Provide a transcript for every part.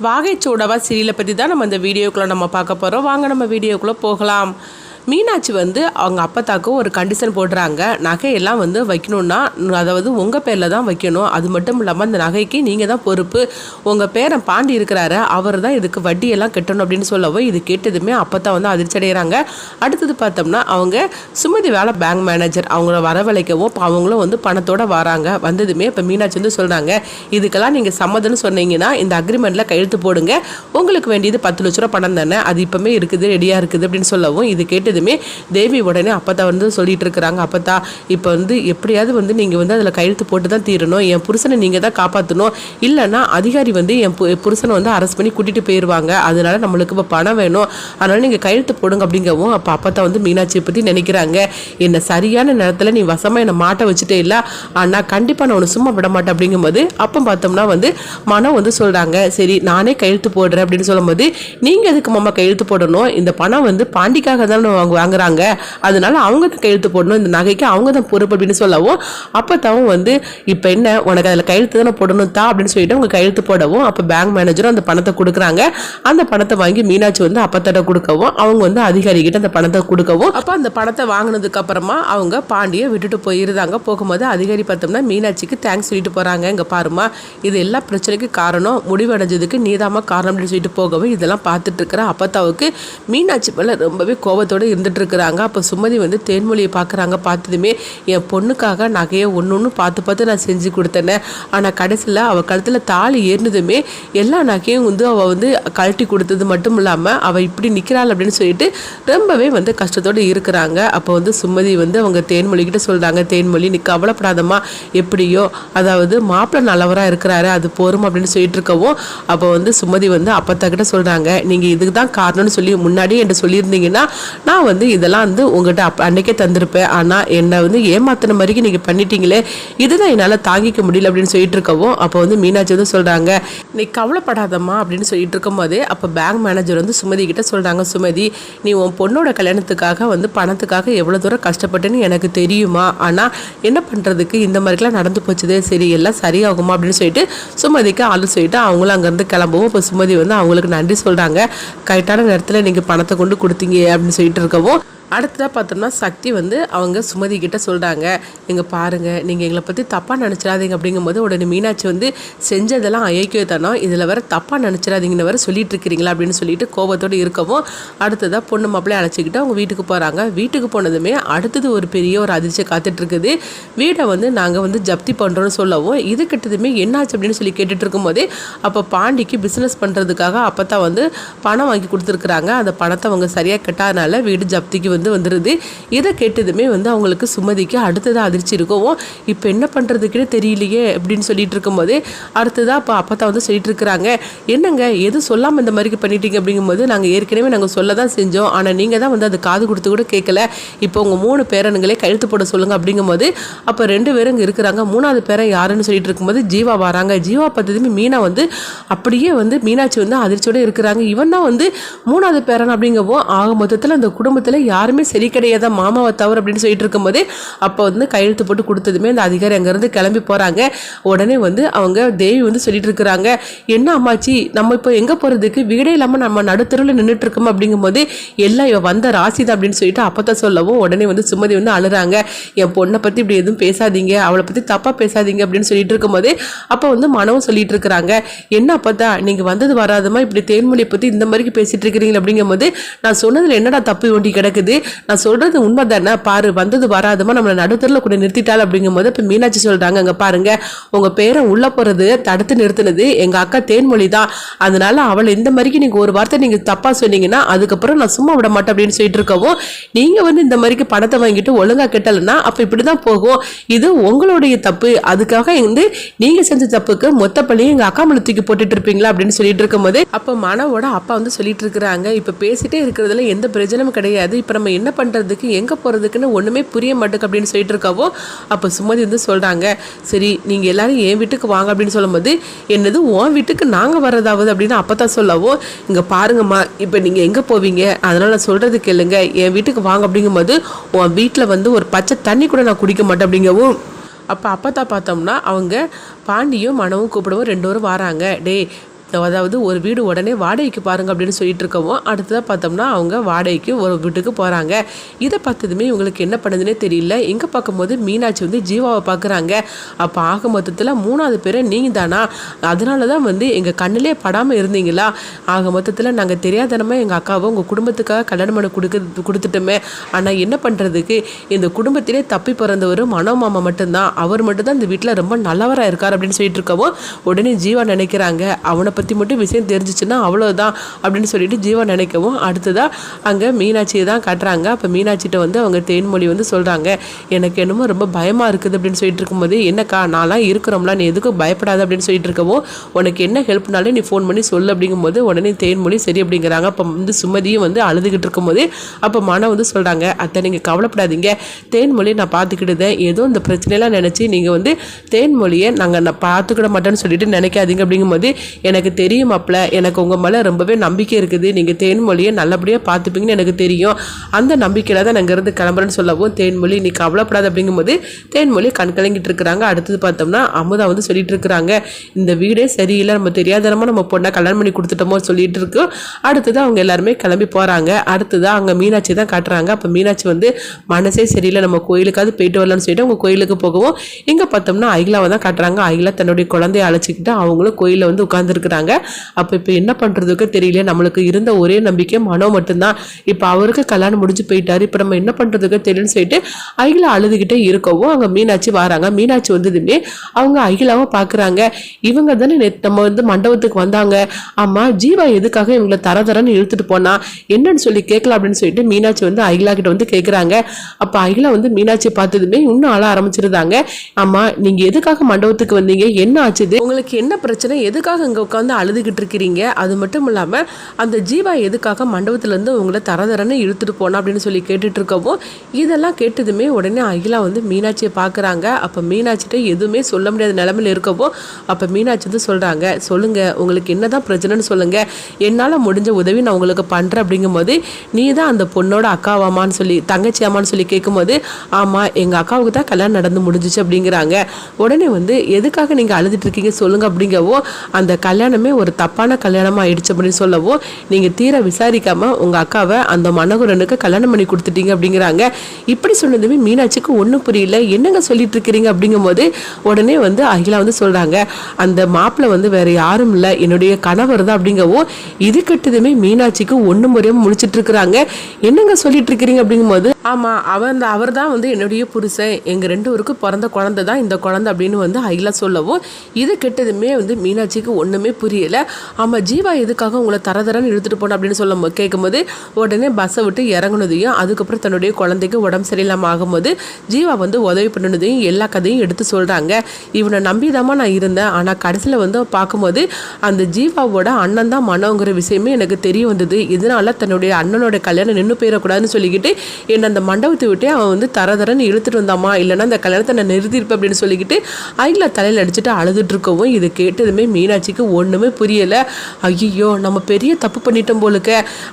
வாகைச்சூடவா சீரியலை பற்றி தான் நம்ம இந்த வீடியோக்குள்ளே நம்ம பார்க்க போகிறோம். வாங்க நம்ம வீடியோக்குள்ளே போகலாம். மீனாட்சி அவங்க அப்பத்தாக்கு ஒரு கண்டிஷன் போடுறாங்க. நகையெல்லாம் வைக்கணும்னா அதாவது உங்கள் பேரில் தான் வைக்கணும். அது மட்டும் இல்லாமல் அந்த நகைக்கு நீங்கள் தான் பொறுப்பு. உங்கள் பேரன் பாண்டி இருக்கிறாரு, அவர் தான் இதுக்கு வட்டியெல்லாம் கட்டணும் அப்படின்னு சொல்லவும் இது கேட்டதுமே அப்பத்தான் அதிர்ச்சி அடைகிறாங்க. அடுத்தது பார்த்தோம்னா அவங்க சுமதி வேலை பேங்க் மேனேஜர் அவங்கள வரவழைக்கவும் அவங்களும் பணத்தோடு வராங்க. வந்ததுமே இப்போ மீனாட்சி சொல்கிறாங்க, இதுக்கெல்லாம் நீங்கள் சம்மதம்னு சொன்னீங்கன்னா இந்த அக்ரிமெண்ட்டில் கையெழுத்து போடுங்க. உங்களுக்கு வேண்டியது 10 லட்ச ரூபா பணம் தானே, அது இப்போமே இருக்குது, ரெடியாக இருக்குது அப்படின்னு சொல்லவும் இது கேட்டு தேவி உடனே அப்பத்தா சொல்லிட்டு இருக்கிறாங்க, அப்பத்தா இப்போ எப்படியாவது நீங்கள் அதில் கையெழுத்து போட்டு தான் தீரணும். என் புருஷனை நீங்கள் தான் காப்பாற்றணும். இல்லைன்னா அதிகாரி என் புருஷனை அரெஸ்ட் பண்ணி கூட்டிகிட்டு போயிடுவாங்க. அதனால நம்மளுக்கு இப்போ பணம் வேணும், அதனால நீங்கள் கையெழுத்து போடுங்க அப்படிங்கவும் அப்போ அப்பத்தா மீனாட்சியை பற்றி நினைக்கிறாங்க. என்னை சரியான நேரத்தில் நீ வசமாக என்னை மாட்ட வச்சுட்டே இல்லை, ஆனால் கண்டிப்பாக நான் ஒன்று சும்மா விட மாட்டேன் அப்படிங்கும்போது அப்போ பார்த்தோம்னா மனம் சொல்கிறாங்க, சரி நானே கையெழுத்து போடுறேன் அப்படின்னு சொல்லும்போது நீங்கள் எதுக்கு மாமா கையெழுத்து போடணும், இந்த பணம் பாண்டிக்காக தான் வாங்குறாங்க, அதனால அவங்க தான் கையெழுத்து போடணும், இந்த நகைக்கு அவங்க தான் பொறுப்பு அப்படின்னு சொல்லவும் அப்பத்தாவும் இப்போ என்ன உனக்கு அதில் கையெழுத்து தானே போடணும் தா அப்படின்னு சொல்லிட்டு அவங்க கையெழுத்து போடவும் அப்போ பேங்க் மேனேஜரும் அந்த பணத்தை கொடுக்குறாங்க. அந்த பணத்தை வாங்கி மீனாட்சி அப்பத்தாட்ட கொடுக்கவும் அவங்க அதிகாரிகிட்ட அந்த பணத்தை கொடுக்கவும் அப்போ அந்த பணத்தை வாங்கினதுக்கு அப்புறமா அவங்க பாண்டியை விட்டுட்டு போயிருந்தாங்க. போகும்போது அதிகாரி பார்த்தோம்னா மீனாட்சிக்கு தேங்க்ஸ் சொல்லிட்டு போறாங்க. இங்க பாருமா, இது எல்லா பிரச்சனைக்கு காரணம், முடிவடைஞ்சதுக்கு நீதாமா காரணம் அப்படின்னு சொல்லிட்டு போகவும் இதெல்லாம் பார்த்துட்டு இருக்கிற அப்பத்தாவுக்கு மீனாட்சி மேல ரொம்பவே கோபத்தோட இருந்துட்டு இருக்கிறாங்க. அப்போ சுமதி தேன்மொழியை பார்க்குறாங்க. பார்த்ததுமே என் பொண்ணுக்காக நகையை ஒன்று பார்த்து பார்த்து நான் செஞ்சு கொடுத்தேனே, ஆனால் கடைசியில் அவள் கழுத்தில் தாலி ஏறினதுமே எல்லா நகையும் அவள் கழட்டி கொடுத்தது மட்டும் இல்லாமல் அவள் இப்படி நிற்கிறாள் அப்படின்னு சொல்லிட்டு ரொம்பவே கஷ்டத்தோடு இருக்கிறாங்க. அப்போ சுமதி அவங்க தேன்மொழிக்கிட்ட சொல்கிறாங்க, தேன்மொழி நீ கவலைப்படாதம்மா, எப்படியோ அதாவது மாப்பிள்ளை நல்லவராக இருக்கிறாரு, அது போரும் அப்படின்னு சொல்லிட்டு இருக்கவும் அப்போ சுமதி அப்பத்தாக்கிட்ட சொல்கிறாங்க, நீங்கள் இதுக்கு தான் காரணம்னு சொல்லி முன்னாடியே என்கிட்ட சொல்லியிருந்தீங்கன்னா நான் இதெல்லாம் உங்கள்கிட்ட அன்னைக்கே தந்திருப்பேன், ஆனால் என்னை ஏமாத்தின மாதிரிக்கு நீங்கள் பண்ணிட்டீங்களே, இதுதான் என்னால் தாங்கிக்க முடியல அப்படின்னு சொல்லிட்டு இருக்கவும் அப்போ மீனாட்சி சொல்கிறாங்க, நீ கவலைப்படாதம்மா அப்படின்னு சொல்லிட்டு இருக்கும் போதே அப்போ பேங்க் மேனேஜர் சுமதி கிட்ட சொல்கிறாங்க, சுமதி நீ உன் பொண்ணோட கல்யாணத்துக்காக பணத்துக்காக எவ்வளோ தூரம் கஷ்டப்பட்டேன்னு எனக்கு தெரியுமா, ஆனால் என்ன பண்ணுறதுக்கு இந்த மாதிரிலாம் நடந்து போச்சுதே, சரி எல்லாம் சரியாகுமா அப்படின்னு சொல்லிட்டு சுமதிக்கு ஆளு சொல்லிட்டு அவங்களும் அங்கேருந்து கிளம்பவும் இப்போ சுமதி அவங்களுக்கு நன்றி சொல்கிறாங்க. கரெக்டான நேரத்தில் நீங்கள் பணத்தை கொண்டு கொடுத்தீங்க அப்படின்னு சொல்லிட்டு இருக்கவும் அடுத்ததாக பார்த்தோம்னா சக்தி அவங்க சுமதி கிட்ட சொல்கிறாங்க, இங்கே பாருங்கள் நீங்கள் எங்களை பற்றி தப்பாக நினச்சிடாதீங்க அப்படிங்கும்போது உடனே மீனாட்சி செஞ்சதெல்லாம் அயோக்கியத்தனம், இதில் வேறு தப்பாக நினச்சிடாதீங்கன்னு வேறு சொல்லிட்டு இருக்கிறீங்களா அப்படின்னு சொல்லிட்டு கோபத்தோடு இருக்கவும் அடுத்ததாக பொண்ணு மாப்பிள்ளையை அழைச்சிக்கிட்டு அவங்க வீட்டுக்கு போகிறாங்க. வீட்டுக்கு போனதுமே அடுத்தது ஒரு பெரிய ஒரு அதிர்ச்சி காத்துட்ருக்குது. வீடை நாங்கள் ஜப்தி பண்ணுறோன்னு சொல்லவும் இது கிட்டதுமே என்னாச்சு அப்படின்னு சொல்லி கேட்டுட்டு இருக்கும்போதே அப்போ பாண்டிக்கு பிஸ்னஸ் பண்ணுறதுக்காக அப்போ தான் பணம் வாங்கி கொடுத்துருக்குறாங்க. அந்த பணத்தை அவங்க சரியாக கட்டாதனால வீடு ஜப்திக்கு வந்துருது. இதை கேட்டதுமே அவங்களுக்கு சுமதிக்கு அடுத்ததாக அதிர்ச்சி இருக்கவும் இப்போ என்ன பண்ணுறதுக்குன்னு தெரியலையே அப்படின்னு சொல்லிட்டு இருக்கும்போது அடுத்ததாக இப்போ அப்போ சொல்லிட்டு இருக்கிறாங்க, என்னங்க எதுவும் சொல்லாமல் இந்த மாதிரி பண்ணிட்டீங்க அப்படிங்கும்போது நாங்கள் ஏற்கனவே நாங்கள் சொல்ல தான் செஞ்சோம், ஆனால் நீங்கள் தான் அது காது கொடுத்து கூட கேட்கல, இப்போ உங்கள் 3 பேரனுங்களே கையெழுத்து போட சொல்லுங்கள் அப்படிங்கும்போது அப்போ 2 பேரும் இங்கே இருக்கிறாங்க. 3வது பேரன் யாருன்னு சொல்லிட்டு இருக்கும்போது ஜீவா வராங்க. ஜீவா பார்த்ததுமே மீனா அப்படியே மீனாட்சி அதிர்ச்சியோடு இருக்கிறாங்க. இவன் தான் 3வது பேரன் அப்படிங்கவும் ஆக மொத்தத்தில் அந்த குடும்பத்தில் யாருமே சரி கிடையாத மாமாவை தவிர அப்படின்னு சொல்லிட்டு இருக்கும்போது அப்போ கையெழுத்து போட்டு கொடுத்ததுமே அந்த அதிகாரி அங்கேருந்து கிளம்பி போகிறாங்க. உடனே அவங்க தேவி சொல்லிட்டு இருக்கிறாங்க, என்ன அம்மாச்சி நம்ம இப்போ எங்கே போகிறதுக்கு வீடே இல்லாமல் நம்ம நடுத்தருவில் நின்றுட்டு இருக்கோம் அப்படிங்கும்போது எல்லாம் இவ வந்த ராசி தான் அப்படின்னு சொல்லிட்டு அப்போதான் சொல்லவும் உடனே சுமதி அழுறாங்க, என் பொண்ணை பற்றி இப்படி எதுவும் பேசாதீங்க, அவளை பற்றி தப்பாக பேசாதீங்க அப்படின்னு சொல்லிட்டு இருக்கும்போது அப்போ மனவும் சொல்லிட்டு இருக்கிறாங்க, என்ன அப்போதான் நீங்கள் வந்தது வராதமா இப்படி தேன்மொழியை பற்றி இந்த மாதிரி பேசிட்டு இருக்கிறீங்க அப்படிங்கும்போது நான் சொன்னதில் என்னடா தப்பு ஒண்டி கிடக்குது, நான் சொல்றது உண்மை தானே, பாரு வந்தது வராதமா நம்மளை நடுத்தரில் கூட நிறுத்திட்டாள் அப்படிங்கும்போது இப்போ மீனாட்சி சொல்றாங்க, அங்கே பாருங்க உங்க பேரை உள்ள போறது தடுத்து நிறுத்தினது எங்க அக்கா தேன்மொழி தான், அதனால அவளை இந்த மாதிரிக்கு நீங்க ஒரு வார்த்தை நீங்க தப்பா சொன்னீங்கன்னா அதுக்கப்புறம் நான் சும்மா விட மாட்டேன் அப்படின்னு சொல்லிட்டு இருக்கவும் நீங்க இந்த மாதிரிக்கு பணத்தை வாங்கிட்டு ஒழுங்கா கெட்டலன்னா அப்ப இப்படிதான் போகும், இது உங்களுடைய தப்பு, அதுக்காக நீங்க செஞ்ச தப்புக்கு மொத்த பள்ளியும் எங்க அக்கா மேல தூக்கி போட்டுட்டு இருப்பீங்களா அப்படின்னு சொல்லிட்டு இருக்கும்போது அப்ப மனவோட அப்பா சொல்லிட்டு இருக்கிறாங்க, இப்ப பேசிட்டே இருக்கிறதுல எந்த பிரச்சனையும் கிடையாது, இப்ப நம்ம என்ன பண்ணுறதுக்கு எங்கே போகிறதுக்குன்னு ஒன்றுமே புரிய மாட்டேக்கு அப்படின்னு சொல்லிட்டு இருக்கவோ அப்போ சுமதி சொல்கிறாங்க, சரி நீங்கள் எல்லோரும் என் வீட்டுக்கு வாங்க அப்படின்னு சொல்லும்போது என்னது உன் வீட்டுக்கு நாங்கள் வர்றதாவது அப்படின்னு அப்போ தான் சொல்லவோ இங்கே பாருங்கம்மா இப்போ நீங்கள் எங்கே போவீங்க, அதனால் நான் சொல்கிறது கேளுங்க, என் வீட்டுக்கு வாங்க அப்படிங்கும்போது உன் வீட்டில் ஒரு பச்சை தண்ணி கூட நான் குடிக்க மாட்டேன் அப்படிங்கவும் அப்போ அப்போ தான் பார்த்தோம்னா அவங்க பாண்டியும் மனவும் கூப்பிடவும் 2 பேரும் வராங்க, டே அதாவது ஒரு வீடு உடனே வாடகைக்கு பாருங்க அப்படின்னு சொல்லிட்டு இருக்கவும் அடுத்ததாக பார்த்தோம்னா அவங்க வாடகைக்கு ஒரு வீட்டுக்கு போகிறாங்க. இதை பார்த்ததுமே இவங்களுக்கு என்ன பண்ணுதுன்னே தெரியல. இங்கே பார்க்கும்போது மீனாட்சி வந்து ஜீவாவை பார்க்குறாங்க. அப்போ ஆக மொத்தத்தில் 3வது பேரை நீங்கள் தானா, அதனால தான் வந்து எங்கள் கண்ணிலே படாமல் இருந்தீங்களா, ஆக மொத்தத்தில் நாங்கள் தெரியாதனமாக எங்கள் அக்காவை உங்கள் குடும்பத்துக்காக கல்யாணம் பண்ண கொடுத்துட்டோமே, ஆனால் என்ன பண்ணுறதுக்கு இந்த குடும்பத்திலே தப்பி பிறந்தவர் மனோமாமா மட்டும்தான், அவர் மட்டும்தான் இந்த வீட்டில் ரொம்ப நல்லவராக இருக்கார் அப்படின்னு சொல்லிட்டு இருக்கவும் உடனே ஜீவா நினைக்கிறாங்க அவனை பற்றி மட்டும் விஷயம் தெரிஞ்சிச்சுன்னா அவ்வளோதான் அப்படின்னு சொல்லிட்டு ஜீவா நினைக்கவும் அடுத்ததாக அங்கே மீனாட்சியை தான் காட்டுறாங்க. அப்போ மீனாட்சிகிட்ட வந்து அவங்க தேன்மொழி வந்து சொல்கிறாங்க எனக்கு என்னமோ ரொம்ப பயமாக இருக்குது அப்படின்னு சொல்லிட்டு இருக்கும்போது என்னக்கா நான்லாம் இருக்கிறோம்ல நீ எதுக்கும் பயப்படாது அப்படின்னு சொல்லிட்டு இருக்கவும் உனக்கு என்ன ஹெல்ப்னாலும் நீ ஃபோன் பண்ணி சொல்லு அப்படிங்கும்போது உடனே தேன்மொழி சரி அப்படிங்கிறாங்க. அப்போ வந்து சுமதியும் வந்து அழுதுகிட்டு இருக்கும்போது அப்போ மனம் வந்து சொல்கிறாங்க அத்தை நீங்கள் கவலைப்படாதீங்க, தேன்மொழி நான் பார்த்துக்கிட்டுதேன், ஏதோ இந்த பிரச்சனையெல்லாம் நினச்சி நீங்கள் வந்து தேன்மொழியை நான் பார்த்துக்கிட மாட்டேன்னு சொல்லிட்டு நினைக்காதீங்க அப்படிங்கும்போது எனக்கு தெரியும் அப்பல எனக்கு உங்கள் மேலே ரொம்பவே நம்பிக்கை இருக்குது, நீங்கள் தேன்மொழியை நல்லபடியாக பார்த்துப்பீங்கன்னு எனக்கு தெரியும், அந்த நம்பிக்கையில் தான் நாங்கள் இருந்து கிளம்புறேன்னு சொல்லவும் தேன்மொழி நீ கவலைப்படாது அப்படிங்கும்போது தேன்மொழி கண் கலங்கிட்டு இருக்கிறாங்க. அடுத்தது பார்த்தோம்னா அமுதா வந்து சொல்லிட்டு இருக்கிறாங்க இந்த வீடே சரியில்லை, நம்ம தெரியாதனமாக நம்ம பொண்ணை கல்யாணம் பண்ணி கொடுத்துட்டோமோ சொல்லிட்டு இருக்கு. அடுத்தது அவங்க எல்லாருமே கிளம்பி போகிறாங்க. அடுத்தது அங்கே மீனாட்சி தான் காட்டுறாங்க. அப்போ மீனாட்சி வந்து மனசே சரியில்லை நம்ம கோயிலுக்காவது போயிட்டு வரலான்னு சொல்லிட்டு அவங்க கோயிலுக்கு போகவும் இங்கே பார்த்தோம்னா அகிலாவை தான் காட்டுறாங்க. அகிலா தன்னுடைய குழந்தைய அழைச்சிக்கிட்டு அவங்களும் கோயிலில் வந்து உட்காந்துருக்குறாங்க. அப்போ இப்போ என்ன பண்ணுறதுக்கு தெரியல, நம்மளுக்கு இருந்த ஒரே நம்பிக்கை மனோ மட்டும்தான், இப்போ அவருக்கு கல்யாணம் முடிஞ்சு போயிட்டாரு, இப்போ நம்ம என்ன பண்ணுறதுக்கு தெரியலன்னு சொல்லிட்டு அகிலா அழுதுகிட்டே இருக்கவும் அங்கே மீனாட்சி வராங்க. மீனாட்சி வந்ததுமே அவங்க அகிலாவை பார்க்குறாங்க. இவங்க தானே நம்ம வந்து மண்டபத்துக்கு வந்தாங்க, ஆமாம் ஜீவா எதுக்காக இவங்களை தரன்னு இழுத்துட்டு போனா என்னன்னு சொல்லி கேட்கலாம் அப்படின்னு சொல்லிட்டு மீனாட்சி வந்து அகிலா கிட்ட வந்து கேட்குறாங்க. அப்போ அகிலா வந்து மீனாட்சியை பார்த்ததுமே இன்னும் அழ ஆரம்பிச்சிருந்தாங்க. ஆமா நீங்க எதுக்காக மண்டபத்துக்கு வந்தீங்க, என்ன ஆச்சுது, உங்களுக்கு என்ன பிரச்சனை, எதுக்காக இங்க உட்காந்து அழுதுகிட்டு இருக்கிறீங்க, அது மட்டும் இல்லாம அந்த ஜீவா எதுக்காக மண்டபத்துல இருந்து உங்களை தரன்னு இழுத்துட்டு போனா அப்படின்னு சொல்லி கேட்டுட்டு இருக்கவும் இதெல்லாம் கேட்டதுமே உடனே அகிலா வந்து மீனாட்சியை பார்க்குறாங்க. அப்போ மீனாட்சிட்ட எதுவுமே சொல்ல முடியாத நிலைமையில இருக்கவும் அப்போ மீனாட்சி வந்து சொல்றாங்க சொல்லுங்க உங்களுக்கு என்னதான் பிரச்சனைன்னு சொல்லுங்க, என்னால் முடிஞ்ச உதவி நான் உங்களுக்கு பண்ணுறேன் அப்படிங்கும்போது நீ தான் அந்த பொண்ணோட அக்காவாமான்னு சொல்லி தங்கச்சி அம்மான்னு சொல்லி கேட்கும்போது ஆமாம் எங்கள் அக்காவுக்கு தான் கல்யாணம் நடந்து முடிஞ்சிச்சு அப்படிங்கிறாங்க. உடனே வந்து எதுக்காக நீங்கள் அழுதுட்டு இருக்கீங்க சொல்லுங்க அப்படிங்கவோ அந்த கல்யாணமே ஒரு தப்பான கல்யாணமாக ஆயிடுச்சு அப்படின்னு சொல்லவோ நீங்கள் தீர விசாரிக்காமல் உங்கள் அக்காவை அந்த மனோகரனுக்கு கல்யாணம் பண்ணி கொடுத்துட்டீங்க அப்படிங்கிறாங்க. இப்படி சொன்னதுமே மீனாட்சிக்கு ஒன்றும் புரியல, என்னங்க சொல்லிட்டு இருக்கிறீங்க அப்படிங்கும்போது உடனே வந்து அகிலா வந்து சொல்கிறாங்க அந்த மாப்பிள்ளை வந்து வேற யாரும் இல்லை என்னுடைய கணவர் தான் அப்படிங்கவோ இது கட்டதுமே மீனாட்சிக்கு ஒன்று முறையாக முடிச்சிட்டு இருக்கிறாங்க. என்னங்க சொல்லிட்டு இருக்கிறீங்க அப்படிங்கும்போது ஆமாம் அவர் தான் வந்து என்னுடைய புருஷன், எங்கள் 2 பேருக்கும் பிறந்த குழந்தை தான் இந்த குழந்தை அப்படின்னு வந்து அகிலா சொல்லவும் இது கெட்டதுமே வந்து மீனாட்சிக்கு ஒன்றுமே புரியலை. ஆமாம் ஜீவா எதுக்காக உங்களை தரன்னு இழுத்துட்டு போனோம் அப்படின்னு சொல்ல கேட்கும்போது உடனே பஸ்ஸை விட்டு இறங்குனதையும் அதுக்கப்புறம் தன்னுடைய குழந்தைக்கு உடம்பு சரியில்லாமல் ஆகும்போது ஜீவா வந்து உதவி பண்ணினதையும் எல்லா கதையும் எடுத்து சொல்கிறாங்க. இவனை நம்பிதாமா நான் இருந்தேன், ஆனால் கடைசியில் வந்து பார்க்கும்போது அந்த ஜீவாவோட அண்ணன் தான் மனோங்கிற விஷயமே எனக்கு தெரிய வந்தது, இதனால தன்னுடைய அண்ணனோட கல்யாணம் நின்று போயிடக்கூடாதுன்னு சொல்லிக்கிட்டு என்னை அந்த மண்டபத்தை விட்டு அவன் வந்து தரன்னு இழுத்துட்டு வந்தாமா, இல்லைன்னா அந்த கல்யாணத்தை நான் நிறுத்திருப்பேன் அப்படின்னு சொல்லிக்கிட்டு அகிலா தலையில் அடிச்சுட்டு அழுதுட்டு இருக்கவும் இது கேட்டதுமே மீனாட்சிக்கு ஒன்றுமே புரியலை. ஐயோ நம்ம பெரிய தப்பு பண்ணிட்டோம் போலுக்க,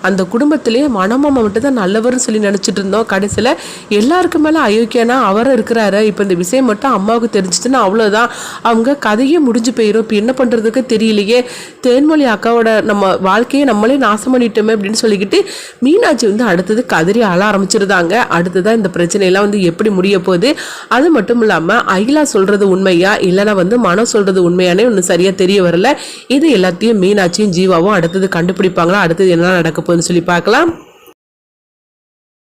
அந்த குடும்பத்திலேயே மனமாமா மட்டும் தான் நல்லவர்னு சொல்லி நினச்சிட்டு இருந்தோம், கடைசியில் எல்லாருக்கு மேலே அயோக்கியனா அவர் இருக்கிறாரு, இப்போ இந்த விஷயம் மட்டும் அம்மாவுக்கு தெரிஞ்சிச்சுன்னா அவ்வளோதான் அவங்க கதையே முடிஞ்சு போயிடும், இப்போ என்ன பண்ணுறதுக்கு தெரியலையே, தேன்மொழி அக்காவோட நம்ம வாழ்க்கையை நம்மளே நாசம் பண்ணிட்டோமே அப்படின்னு சொல்லிக்கிட்டு மீனாட்சி வந்து அடுத்தது கதறி அழ ஆரம்பிச்சிருந்தாங்க. அடுத்ததான் இந்த பிரச்சனையெல்லாம் வந்து எப்படி முடிய போகுது, அது மட்டும் இல்லாமல் அகிலா சொல்கிறது உண்மையா இல்லைனா வந்து மனம் சொல்கிறது உண்மையானே ஒன்று சரியாக தெரிய வரல. இது எல்லாத்தையும் மீனாட்சியும் ஜீவாவும் அடுத்தது கண்டுபிடிப்பாங்களா, அடுத்தது என்ன நடக்க போகுதுன்னு சொல்லி பார்க்கலாம்.